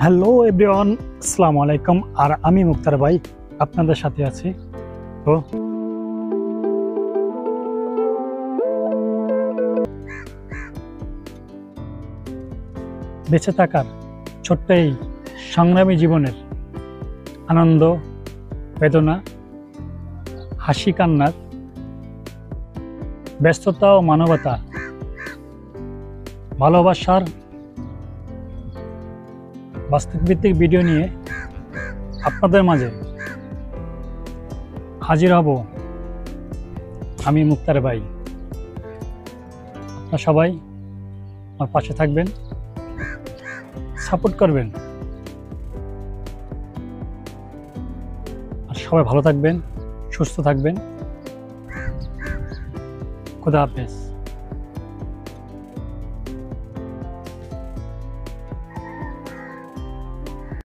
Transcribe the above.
Hello everyone, আসসালামু আলাইকুম। আর আমি মুক্তার ভাই আপনাদের সাথে আছি। তো বেঁচে থাকার ছোট্ট এই সংগ্রামী জীবনের আনন্দ, বেদনা, হাসি কান্নার, ব্যস্ততা ও মানবতা, ভালোবাসার বাস্তবভিত্তিক ভিডিও নিয়ে আপনাদের মাঝে হাজির হব আমি মুক্তার ভাই। আপনারা সবাই আমার পাশে থাকবেন, সাপোর্ট করবেন, আর সবাই ভালো থাকবেন, সুস্থ থাকবেন। খোদা হাফেজ।